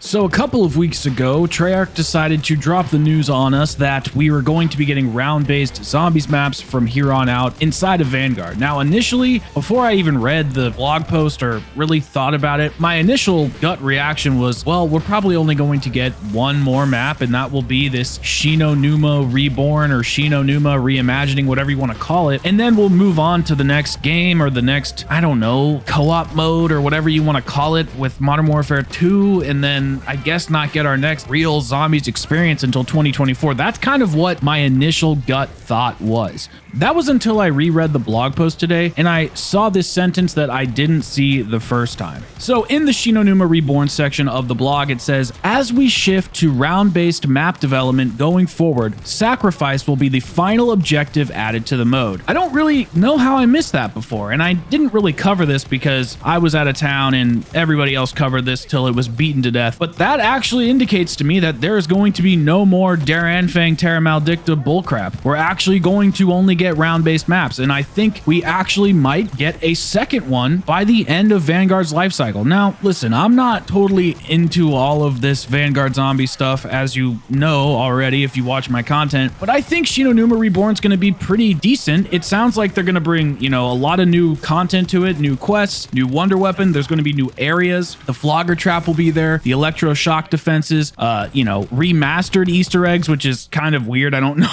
So a couple of weeks ago, Treyarch decided to drop the news on us that we were going to be getting round-based zombies maps from here on out inside of Vanguard. Now, initially, before I even read the blog post or really thought about it, my initial gut reaction was, well, we're probably only going to get one more map, and that will be this Shinonuma Reborn or Shinonuma Reimagining, whatever you want to call it. And then we'll move on to the next game or the next, I don't know, co-op mode or whatever you want to call it with Modern Warfare 2, and then I guess not get our next real zombies experience until 2024. That's kind of what my initial gut thought was. That was until I reread the blog post today and I saw this sentence that I didn't see the first time. So in the Shinonuma Reborn section of the blog, it says, as we shift to round-based map development going forward, sacrifice will be the final objective added to the mode. I don't really know how I missed that before, and I didn't really cover this because I was out of town and everybody else covered this till it was beaten to death. But that actually indicates to me that there is going to be no more Daranfang Terra Maldicta bullcrap. We're actually going to only get round-based maps, and I think we actually might get a second one by the end of Vanguard's life cycle. Now, listen, I'm not totally into all of this Vanguard zombie stuff, as you know already if you watch my content, but I think Shinonuma Reborn's going to be pretty decent. It sounds like they're going to bring, you know, a lot of new content to it, new quests, new wonder weapon. There's going to be new areas. The Flogger Trap will be there. The electroshock defenses, you know, remastered Easter eggs, which is kind of weird. I don't know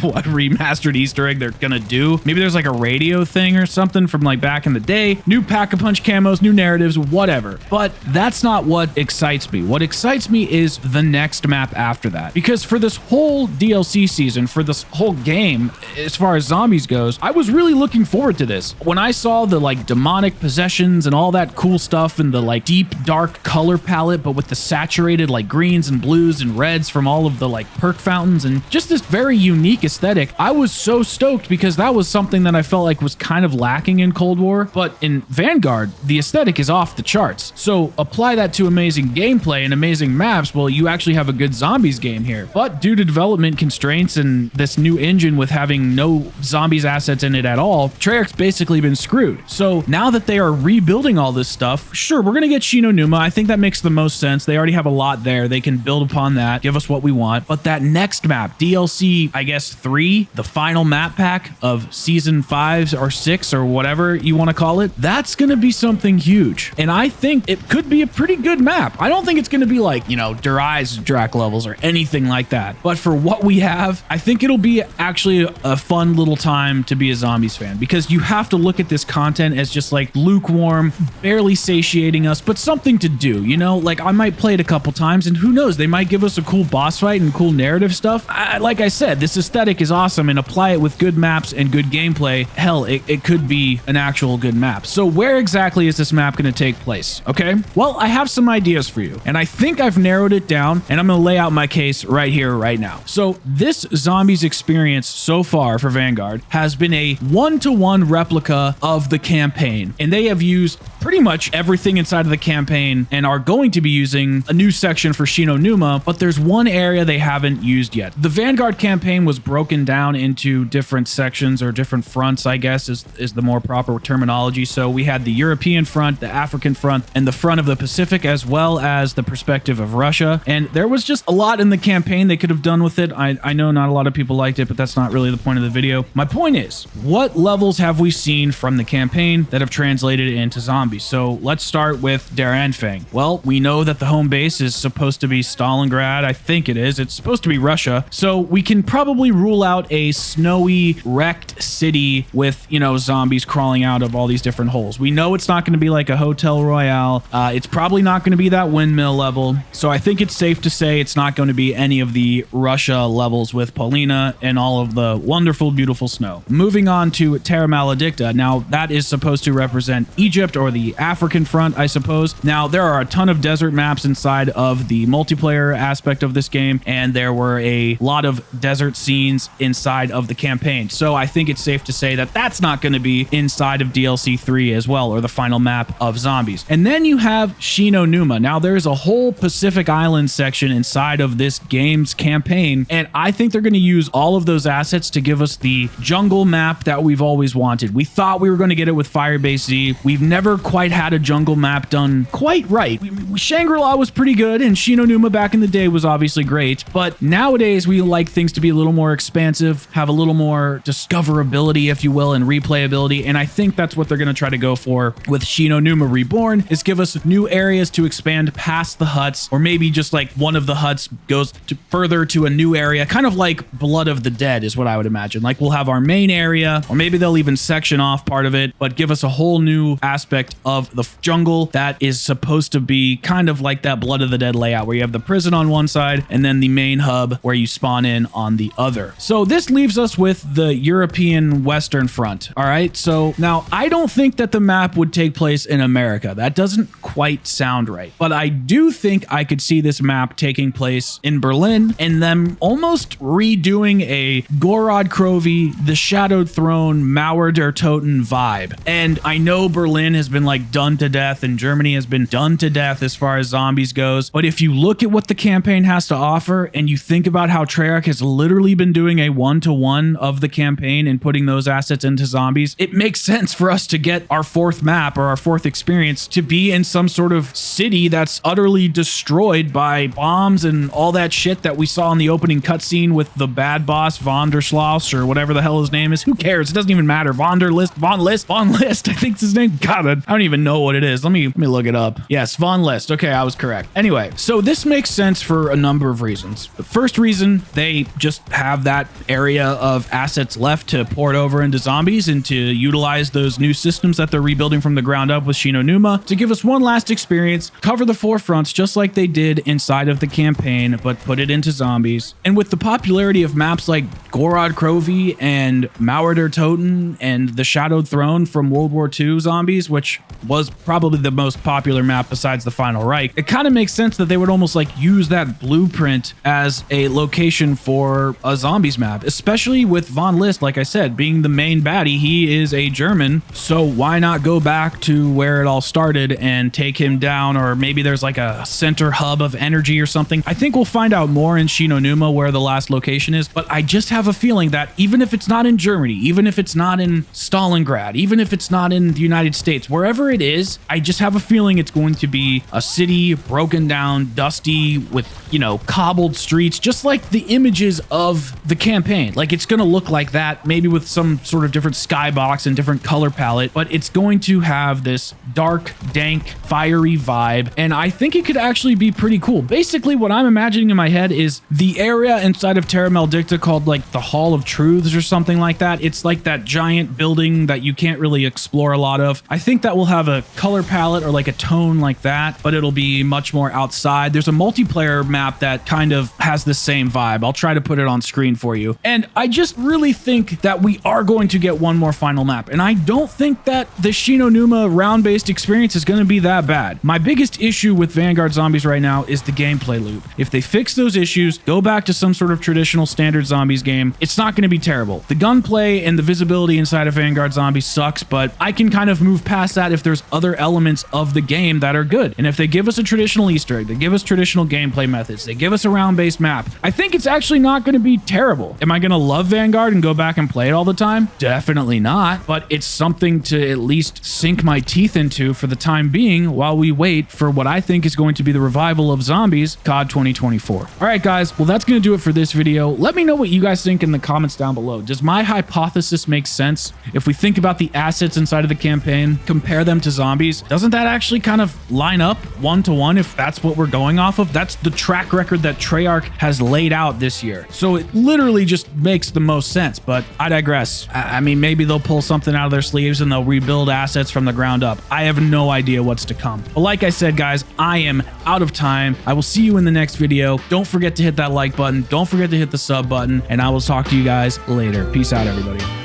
what remastered Easter egg they're gonna do. Maybe there's like a radio thing or something from like back in the day. New Pack-a-Punch camos, new narratives, whatever. But that's not what excites me. What excites me is the next map after that. Because for this whole DLC season, for this whole game, as far as zombies goes, I was really looking forward to this. When I saw the like demonic possessions and all that cool stuff and the like deep dark color palette, but with the saturated like greens and blues and reds from all of the like perk fountains and just this very unique aesthetic, I was so stoked because that was something that I felt like was kind of lacking in Cold War. But in Vanguard, the aesthetic is off the charts. So apply that to amazing gameplay and amazing maps, well, you actually have a good zombies game here. But due to development constraints and this new engine with having no zombies assets in it at all, Treyarch's basically been screwed. So now that they are rebuilding all this stuff, sure, we're going to get Shinonuma. I think that makes the most sense. They already have a lot there. They can build upon that, give us what we want. But that next map, DLC, I guess 3, the final map pack of season 5 or 6 or whatever you want to call it, that's going to be something huge. And I think it could be a pretty good map. I don't think it's going to be like, you know, Durais Drac levels or anything like that. But for what we have, I think it'll be actually a fun little time to be a zombies fan, because you have to look at this content as just like lukewarm, barely satiating us, but something to do, you know? Like I might play it a couple times and who knows, they might give us a cool boss fight and cool narrative stuff. Like I said, this aesthetic is awesome, and apply it with good maps and good gameplay. Hell, it could be an actual good map. So where exactly is this map going to take place? Okay, well, I have some ideas for you, and I think I've narrowed it down, and I'm going to lay out my case right here, right now. So this zombies experience so far for Vanguard has been a one-to-one replica of the campaign, and they have used pretty much everything inside of the campaign and are going to be using a new section for Shinonuma, but there's one area they haven't used yet. The Vanguard campaign was broken down into different sections or different fronts, I guess is the more proper terminology. So we had the European front, the African front, and the front of the Pacific, as well as the perspective of Russia. And there was just a lot in the campaign they could have done with it. I know not a lot of people liked it, but that's not really the point of the video. My point is, what levels have we seen from the campaign that have translated into zombies? So let's start with Daranfang. Well, we know that the home base is supposed to be Stalingrad. I think it is. It's supposed to be Russia. So we can probably rule out a snowy, wrecked city with, you know, zombies crawling out of all these different holes. We know it's not going to be like a Hotel Royale. It's probably not going to be that windmill level. So I think it's safe to say it's not going to be any of the Russia levels with Polina and all of the wonderful, beautiful snow. Moving on to Terra Maledicta. Now, that is supposed to represent Egypt or the African front, I suppose. Now, there are a ton of desert maps inside of the multiplayer aspect of this game, and there were a lot of desert scenes inside of the campaign. So I think it's safe to say that that's not going to be inside of DLC 3 as well, or the final map of zombies. And then you have Shinonuma. Now, there's a whole Pacific Island section inside of this game's campaign, and I think they're going to use all of those assets to give us the jungle map that we've always wanted. We thought we were going to get it with Firebase Z. We've never quite had a jungle map done quite right. Shangri-La thought was pretty good, and Shinonuma back in the day was obviously great, but nowadays we like things to be a little more expansive, have a little more discoverability, if you will, and replayability, and I think that's what they're going to try to go for with Shinonuma Reborn, is give us new areas to expand past the huts, or maybe just like one of the huts goes further to a new area, kind of like Blood of the Dead is what I would imagine. Like we'll have our main area, or maybe they'll even section off part of it, but give us a whole new aspect of the jungle that is supposed to be kind of like that Blood of the Dead layout, where you have the prison on one side and then the main hub where you spawn in on the other. So this leaves us with the European Western Front. All right, so now I don't think that the map would take place in America. That doesn't quite sound right, but I do think I could see this map taking place in Berlin and them almost redoing a Gorod Krovi, the Shadowed Throne, Mauer der Toten vibe. And I know Berlin has been like done to death and Germany has been done to death as far as zombies goes, but if you look at what the campaign has to offer and you think about how Treyarch has literally been doing a one-to-one of the campaign and putting those assets into zombies, it makes sense for us to get our fourth map or our fourth experience to be in some sort of city that's utterly destroyed by bombs and all that shit that we saw in the opening cutscene with the bad boss Von der Schloss, or whatever the hell his name is. Who cares? It doesn't even matter. Von List, I think it's his name. God, I don't even know what it is. Let me look it up. Yes, Von List. Okay, I was correct. Anyway, so this makes sense for a number of reasons. The first reason, they just have that area of assets left to port over into zombies and to utilize those new systems that they're rebuilding from the ground up with Shinonuma to give us one last experience, cover the four fronts just like they did inside of the campaign, but put it into zombies. And with the popularity of maps like Gorod Krovi and Mauer der Toten and the Shadowed Throne from World War II zombies, which was probably the most popular map besides the Final Reich, it kind of makes sense that they would almost like use that blueprint as a location for a zombies map, especially with Von List, like I said, being the main baddie. He is a German, so why not go back to where it all started and take him down? Or maybe there's like a center hub of energy or something. I think we'll find out more in Shinonuma where the last location is, but I just have a feeling that even if it's not in Germany, even if it's not in Stalingrad, even if it's not in the United States, wherever it is, I just have a feeling it's going to be a city broken down, dusty, with, you know, cobbled streets, just like the images of the campaign. Like it's going to look like that, maybe with some sort of different skybox and different color palette, but it's going to have this dark, dank, fiery vibe, and I think it could actually be pretty cool. Basically, what I'm imagining in my head is the area inside of Terra Maldicta called like the Hall of Truths or something like that. It's like that giant building that you can't really explore a lot of. I think that will have a color palette or like a tone like that, but it'll be much more outside. There's a multiplayer map that kind of has the same vibe. I'll try to put it on screen for you. And I just really think that we are going to get one more final map. And I don't think that the Shinonuma round-based experience is going to be that bad. My biggest issue with Vanguard Zombies right now is the gameplay loop. If they fix those issues, go back to some sort of traditional standard zombies game, it's not going to be terrible. The gunplay and the visibility inside of Vanguard Zombies sucks, but I can kind of move past that if there's other elements of the game that are good. And if they give us a traditional Easter egg, they give us traditional gameplay methods, they give us a round-based map, I think it's actually not going to be terrible. Am I going to love Vanguard and go back and play it all the time? Definitely not, but it's something to at least sink my teeth into for the time being while we wait for what I think is going to be the revival of zombies, COD 2024. All right, guys, well, that's going to do it for this video. Let me know what you guys think in the comments down below. Does my hypothesis make sense? If we think about the assets inside of the campaign, compare them to zombies, doesn't that actually kind of line up one-to-one if that's what we're going off of? That's the track record that Treyarch has laid out this year. So it literally just makes the most sense, but I digress. I mean, maybe they'll pull something out of their sleeves and they'll rebuild assets from the ground up. I have no idea what's to come. But like I said, guys, I am out of time. I will see you in the next video. Don't forget to hit that like button. Don't forget to hit the sub button, and I will talk to you guys later. Peace out, everybody.